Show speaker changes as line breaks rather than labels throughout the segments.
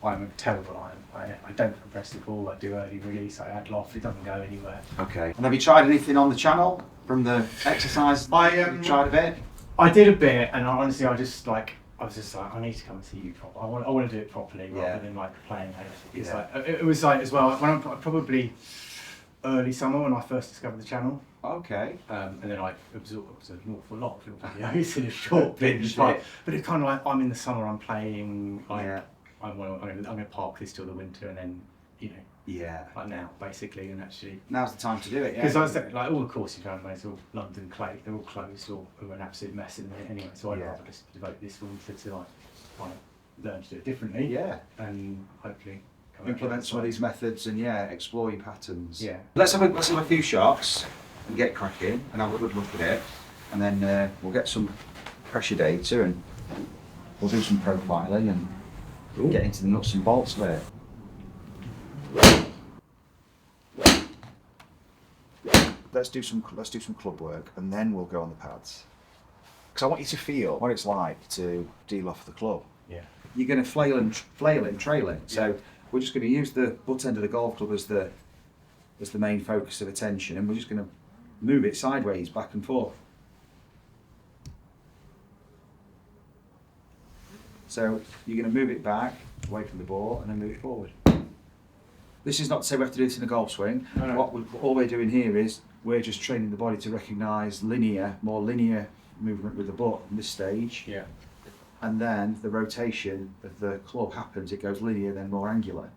I'm a terrible iron. I don't compress the ball, I do early release, I add loft, it doesn't go anywhere.
Okay. And have you tried anything on the channel from the exercise? You tried a bit?
I did a bit, and honestly, I was just like, I need to come and see you properly. I want to do it properly rather than like playing it. It's like, it was like as well, when I'm probably early summer when I first discovered the channel.
Okay.
And then I absorbed an awful lot of videos in a short binge time. But it's kind of like, I'm in the summer, I'm playing, like, I'm going to park this till the winter, and then, you know, like now, basically, and actually.
Now's the time to do it,
Because I was like, all the courses around the way, it's all London clay, they're all closed or an absolute mess in there anyway, so I'd rather just devote this winter to like learn to do it differently. Yeah. And hopefully
implement some of these methods and explore your patterns.
Yeah.
Let's have a few shots and get cracking and have a good look at it, and then we'll get some pressure data and we'll do some profiling and get into the nuts and bolts of it. Let's do some club work and then we'll go on the pads. Because I want you to feel what it's like to deal off the club.
Yeah.
You're going to flail and trail it. So we're just going to use the butt end of the golf club as the main focus of attention, and we're just going to move it sideways, back and forth. So you're going to move it back, away from the ball, and then move it forward. This is not to say we have to do this in a golf swing. No. All we're doing here is we're just training the body to recognise more linear movement with the butt in this stage.
Yeah.
And then the rotation of the club happens, it goes linear, then more angular.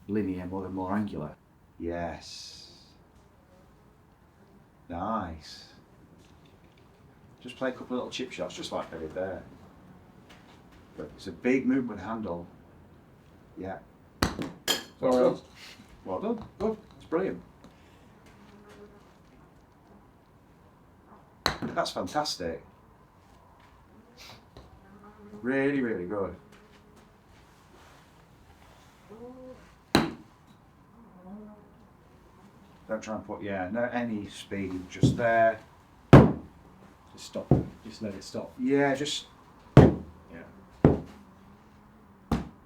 Linear, more than more angular. Yes. Nice. Just play a couple of little chip shots, just like I did there. But it's a big movement with the handle. Yeah. Well done. Well done. Good. It's brilliant. That's fantastic. Really, really good. Don't try and put, no, any speed, just there.
Just stop, just let it stop.
Yeah, just,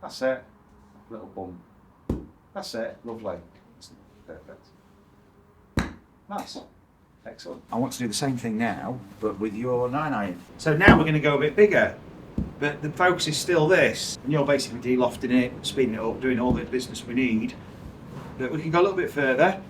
that's it. Little bump. That's it, lovely. Perfect. Nice. Excellent. I want to do the same thing now, but with your 9-iron. So now we're going to go a bit bigger, but the focus is still this. And you're basically de-lofting it, speeding it up, doing all the business we need. But we can go a little bit further.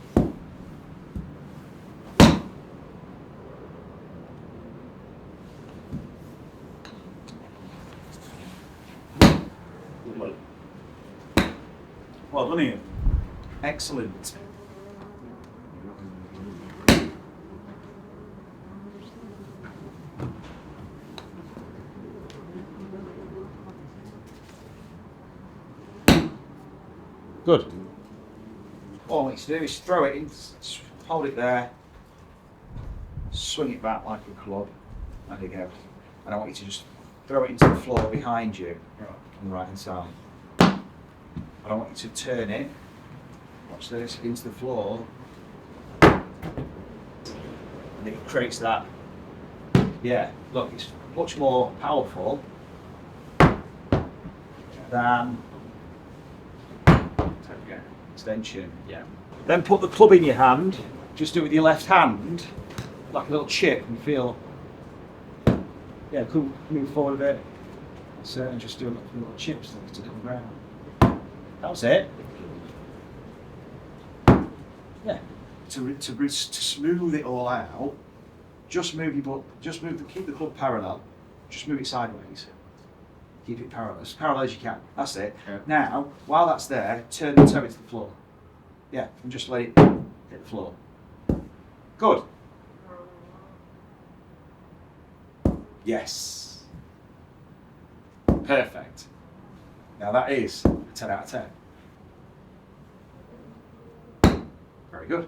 Well done, Ian. Excellent. Good. All I want you to do is throw it in, hold it there, swing it back like a club, there you go. And I want you to just throw it into the floor behind you, on the right hand side. I don't want you to turn it, watch this, into the floor, and it creates that, look, it's much more powerful than extension. Yeah. Then put the club in your hand, just do it with your left hand, like a little chip, and feel, cool, move forward a bit, so, and just do a little chips to come round. That was it. Yeah. To smooth it all out, just move your butt, keep the club parallel, just move it sideways. Keep it parallel, as parallel as you can. That's it. Yeah. Now, while that's there, turn the toe into the floor. Yeah, and just let it hit the floor. Good. Yes. Perfect. Now that is a 10 out of 10. Very good.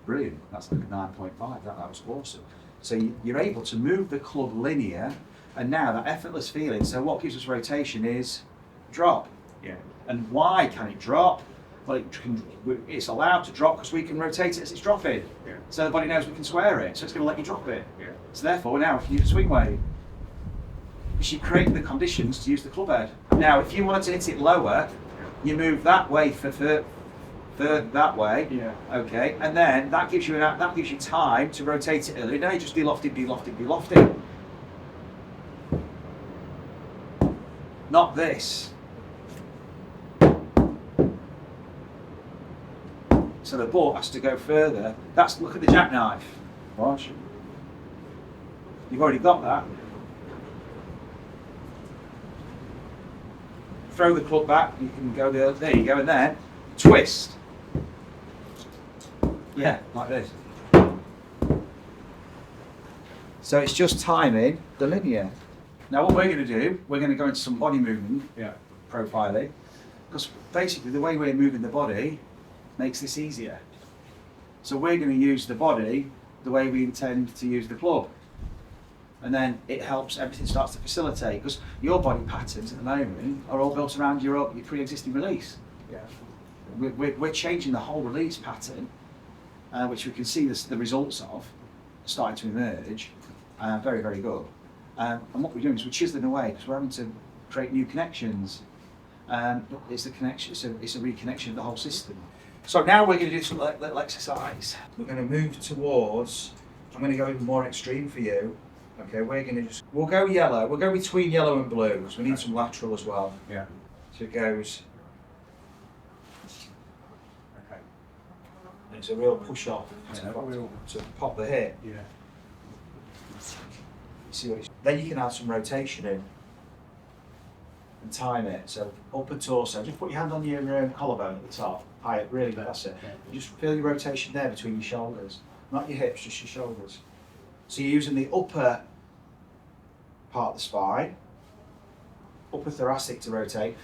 Brilliant. That's like a 9.5. That was awesome. So you're able to move the club linear, and now that effortless feeling. So what gives us rotation is drop.
Yeah.
And why can it drop? Well, it's allowed to drop because we can rotate it as it's dropping.
Yeah.
So the body knows we can swear it, so it's going to let you drop it.
Yeah.
So therefore now if you swing wave. is you create the conditions to use the club head. Now, if you wanted to hit it lower, you move that way further that way.
Yeah.
Okay, and then that gives you time to rotate it earlier. Now you just de-loft it, de-loft it, de-loft it. Not this. So the butt has to go further. Look at the jackknife. Watch. You've already got that. Throw the club back, you can go there you go, and then twist. Yeah, like this. So it's just timing the linear. Now what we're going to do, we're going to go into some body movement profiling, because basically the way we're moving the body makes this easier. So we're going to use the body the way we intend to use the club. And then it helps, everything starts to facilitate, because your body patterns at the moment are all built around your pre-existing release.
Yeah.
We're changing the whole release pattern, which we can see the results of starting to emerge. Very, very good. And what we're doing is we're chiseling away, because we're having to create new connections. It's the connection, it's a reconnection of the whole system. So now we're going to do some little exercise. We're going to move towards, I'm going to go even more extreme for you. Okay, we'll go yellow, we'll go between yellow and blue, because we need some lateral as well.
Yeah.
So it goes,
Okay.
it's a real push off to pop the hip.
Yeah.
You see what then you can add some rotation in and time it. So upper torso, just put your hand on your collarbone at the top, high up, really, that's it.
Yeah.
Just feel your rotation there between your shoulders, not your hips, just your shoulders. So you're using the upper part of the spine, upper thoracic to rotate.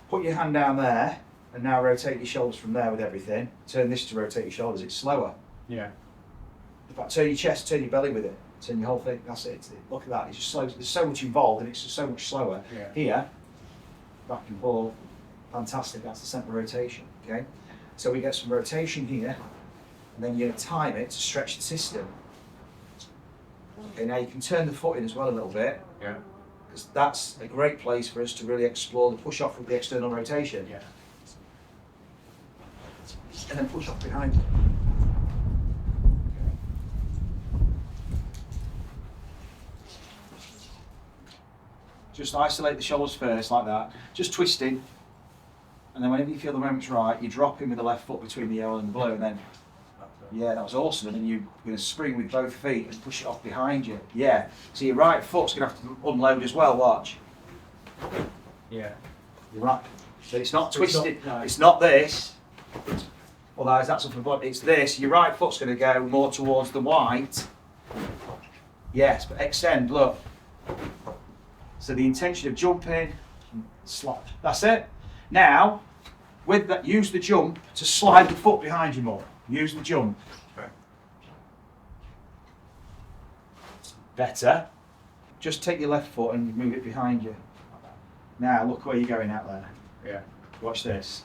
Put your hand down there and now rotate your shoulders from there with everything. Turn this to rotate your shoulders, it's slower.
Yeah.
In fact, turn your chest, turn your belly with it, turn your whole thing, that's it. Look at that, it's just slow. There's so much involved and it's just so much slower.
Yeah.
Here, back and forth, fantastic, that's the central rotation, okay? So we get some rotation here, and then you're going to time it to stretch the system. Okay, now you can turn the foot in as well a little bit,
Yeah.
because that's a great place for us to really explore the push off with the external rotation.
Yeah.
And then push off behind you. Just isolate the shoulders first, like that. Just twisting. And then whenever you feel the moment's right, you drop in with the left foot between the yellow and the blue, and then, yeah, that was awesome. And then you're going to spring with both feet and push it off behind you. Yeah. So your right foot's going to have to unload as well, watch.
Yeah.
You're right. So it's not
So it's
twisted,
not- no.
it's not this. Otherwise that's up above, it's this. Your right foot's going to go more towards the white. Yes, but extend, look. So the intention of jumping, slide. That's it. Now, with that, use the jump to slide the foot behind you more. Use the jump.
Okay.
Better. Just take your left foot and move it behind you. Now look where you're going out there.
Yeah.
Watch this.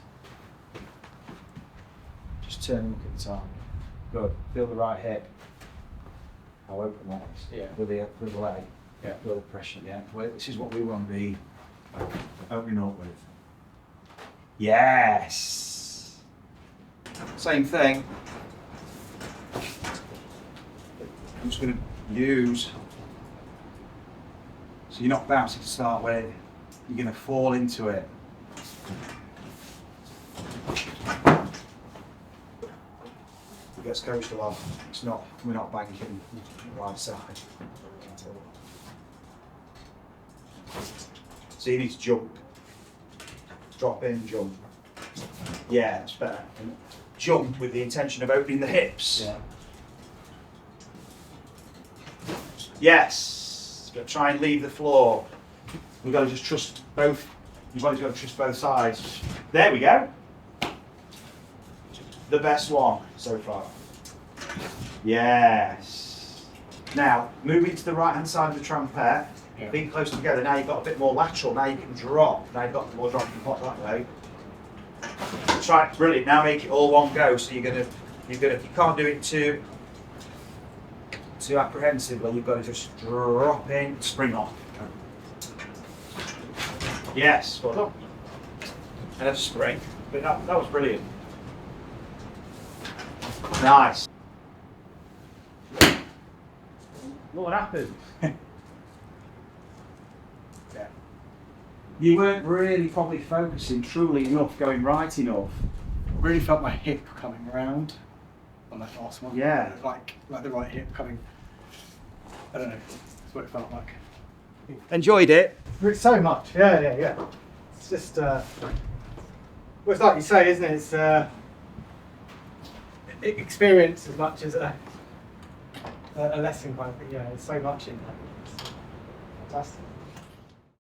Just turn and look at the top. Good. Feel the right hip. How open that is.
Yeah.
With the leg.
Yeah.
Feel the pressure. Yeah. Well, this is what we want to be opening up with. Yes. Same thing. I'm just going to use. So you're not bouncing to start with. You're going to fall into it. It gets coastal off. It's not. We're not banking right side. So you need to jump. Drop in, jump. Yeah, that's better. Jump with the intention of opening the hips.
Yeah.
Yes. But try and leave the floor. We've got to just trust both. You've got to trust both sides. There we go. The best one so far. Yes. Now, moving to the right hand side of the trampette.
Yeah.
Being close together. Now you've got a bit more lateral. Now you can drop. Now you've got more drop. You can pop that way. Try, brilliant. Now make it all one go. So you're gonna. You can't do it too apprehensively. You've got to just drop in, spring off. Yes, well, and a spring. But that was brilliant. Nice. What happened? Yeah. You weren't really probably focusing truly enough, going right enough.
Really felt my hip coming around on that last one.
Yeah.
Like the right hip coming. I don't know. That's what it felt like.
Enjoyed it?
So much. Yeah. It's just, well, it's like you say, isn't it? It's experience as much as a lesson kind of thing. Yeah, there's so much in that. It's fantastic.